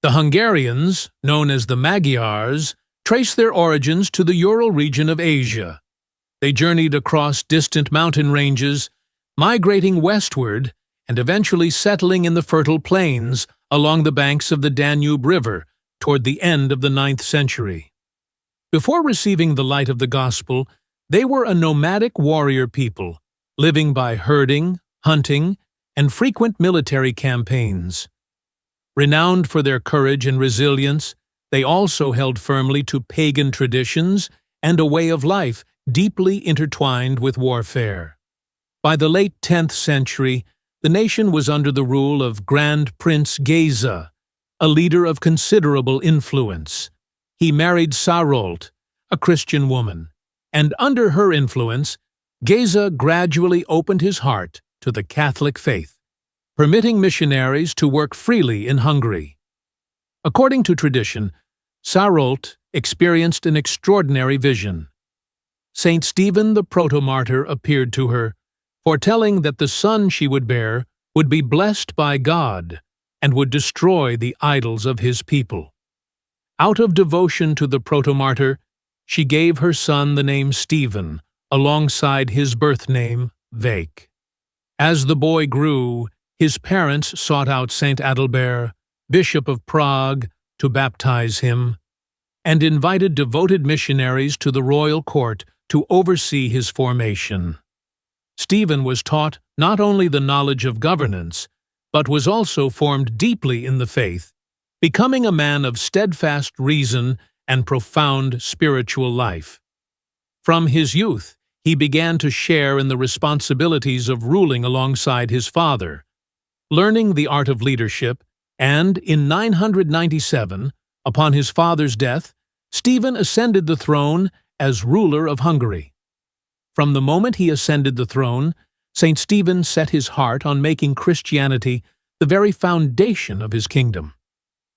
The Hungarians, known as the Magyars, trace their origins to the Ural region of Asia. They journeyed across distant mountain ranges, migrating westward and eventually settling in the fertile plains along the banks of the Danube River toward the end of the 9th century. Before receiving the light of the gospel, they were a nomadic warrior people, living by herding, hunting, and frequent military campaigns. Renowned for their courage and resilience, they also held firmly to pagan traditions and a way of life deeply intertwined with warfare. By the late 10th century, the nation was under the rule of Grand Prince Géza, a leader of considerable influence. He married Sarolt, a Christian woman, and under her influence, Géza gradually opened his heart to the Catholic faith, permitting missionaries to work freely in Hungary. According to tradition, Sarolt experienced an extraordinary vision. Saint Stephen the proto-martyr appeared to her, foretelling that the son she would bear would be blessed by God and would destroy the idols of his people. Out of devotion to the proto-martyr, she gave her son the name Stephen, alongside his birth name, Vake. As the boy grew, his parents sought out Saint Adalbert, Bishop of Prague, to baptize him, and invited devoted missionaries to the royal court to oversee his formation. Stephen was taught not only the knowledge of governance, but was also formed deeply in the faith, becoming a man of steadfast reason and profound spiritual life. From his youth, he began to share in the responsibilities of ruling alongside his father, learning the art of leadership, and in 997, upon his father's death, Stephen ascended the throne as ruler of Hungary. From the moment he ascended the throne, Saint Stephen set his heart on making Christianity the very foundation of his kingdom.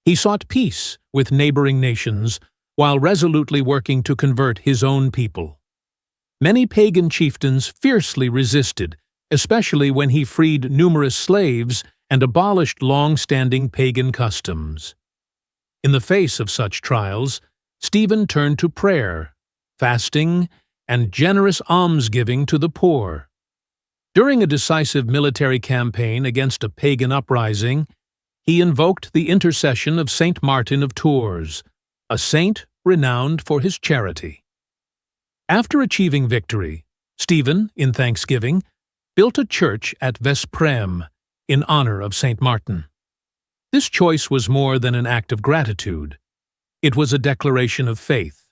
He sought peace with neighboring nations while resolutely working to convert his own people. Many pagan chieftains fiercely resisted, especially when he freed numerous slaves and abolished long-standing pagan customs. In the face of such trials, Stephen turned to prayer, fasting, and generous almsgiving to the poor. During a decisive military campaign against a pagan uprising, he invoked the intercession of Saint Martin of Tours, a saint renowned for his charity. After achieving victory, Stephen, in thanksgiving, built a church at Veszprém in honor of Saint Martin. This choice was more than an act of gratitude. It was a declaration of faith,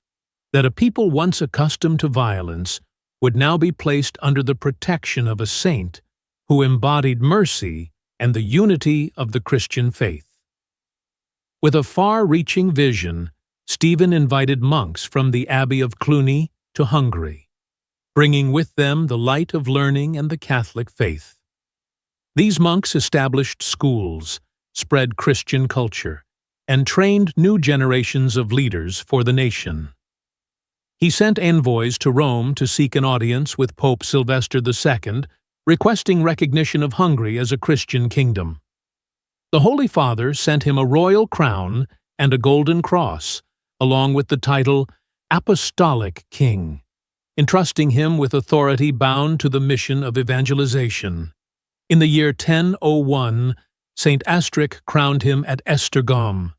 that a people once accustomed to violence would now be placed under the protection of a saint who embodied mercy and the unity of the Christian faith. With a far-reaching vision, Stephen invited monks from the Abbey of Cluny to Hungary, bringing with them the light of learning and the Catholic faith. These monks established schools, spread Christian culture, and trained new generations of leaders for the nation. He sent envoys to Rome to seek an audience with Pope Sylvester II, requesting recognition of Hungary as a Christian kingdom. The Holy Father sent him a royal crown and a golden cross, along with the title Apostolic King, entrusting him with authority bound to the mission of evangelization. In the year 1001, Saint Astric crowned him at Esztergom.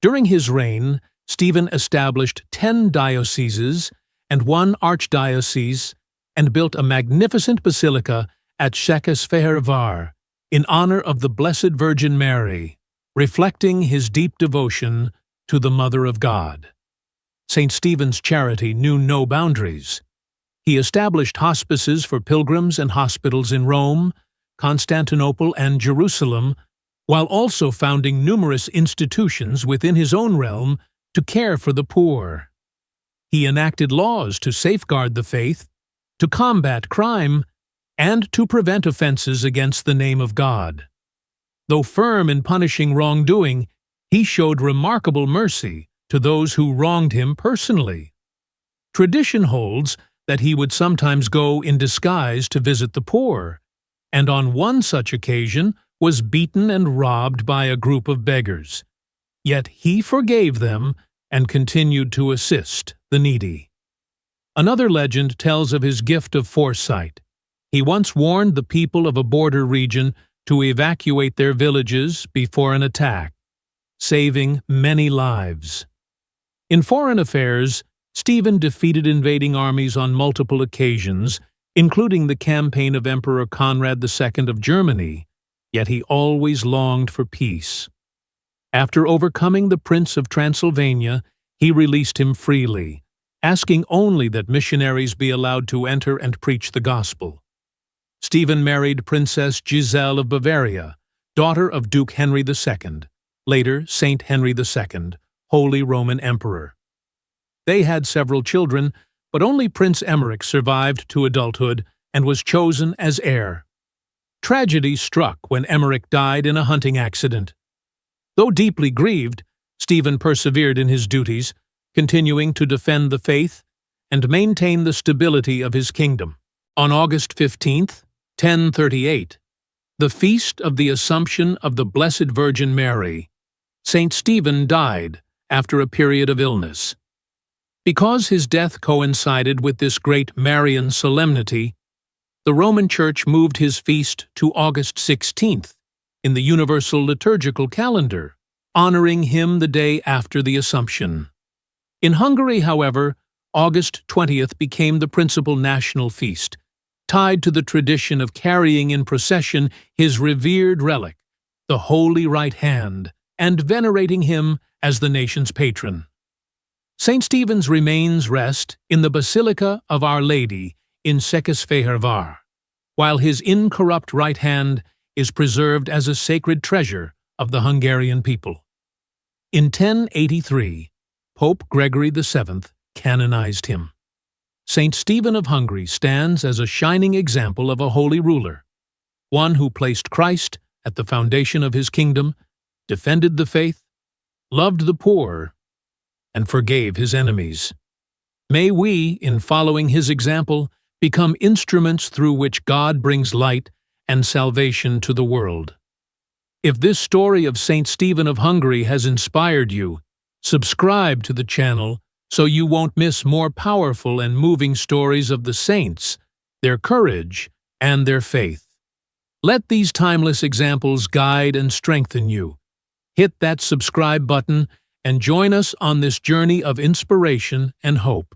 During his reign, Stephen established 10 dioceses and 1 archdiocese and built a magnificent basilica at Székesfehérvár in honor of the Blessed Virgin Mary, reflecting his deep devotion to the Mother of God. Saint Stephen's charity knew no boundaries. He established hospices for pilgrims and hospitals in Rome, Constantinople, and Jerusalem, while also founding numerous institutions within his own realm to care for the poor. He enacted laws to safeguard the faith, to combat crime, and to prevent offenses against the name of God. Though firm in punishing wrongdoing, he showed remarkable mercy to those who wronged him personally. Tradition holds that he would sometimes go in disguise to visit the poor, and on one such occasion was beaten and robbed by a group of beggars. yet he forgave them and continued to assist the needy. Another legend tells of his gift of foresight. He once warned the people of a border region to evacuate their villages before an attack, saving many lives. In foreign affairs, Stephen defeated invading armies on multiple occasions, including the campaign of Emperor Conrad II of Germany, yet he always longed for peace. After overcoming the Prince of Transylvania, he released him freely, asking only that missionaries be allowed to enter and preach the gospel. Stephen married Princess Giselle of Bavaria, daughter of Duke Henry II, later Saint Henry II, Holy Roman Emperor. They had several children, but only Prince Emmerich survived to adulthood and was chosen as heir. Tragedy struck when Emmerich died in a hunting accident. Though deeply grieved, Stephen persevered in his duties, continuing to defend the faith and maintain the stability of his kingdom. On August 15, 1038, the feast of the Assumption of the Blessed Virgin Mary, Saint Stephen died after a period of illness. Because his death coincided with this great Marian solemnity, the Roman Church moved his feast to August 16th in the universal liturgical calendar, honoring him the day after the Assumption. In Hungary, however, August 20th became the principal national feast, tied to the tradition of carrying in procession his revered relic, the Holy Right Hand, and venerating him as the nation's patron. Saint Stephen's remains rest in the Basilica of Our Lady in Székesfehérvár, while his incorrupt right hand is preserved as a sacred treasure of the Hungarian people. In 1083, Pope Gregory VII canonized him. Saint Stephen of Hungary stands as a shining example of a holy ruler, one who placed Christ at the foundation of his kingdom, defended the faith, loved the poor, and forgave his enemies. May we, in following his example, become instruments through which God brings light and salvation to the world. If this story of Saint Stephen of Hungary has inspired you, subscribe to the channel so you won't miss more powerful and moving stories of the saints, their courage, and their faith. Let these timeless examples guide and strengthen you. Hit that subscribe button and join us on this journey of inspiration and hope.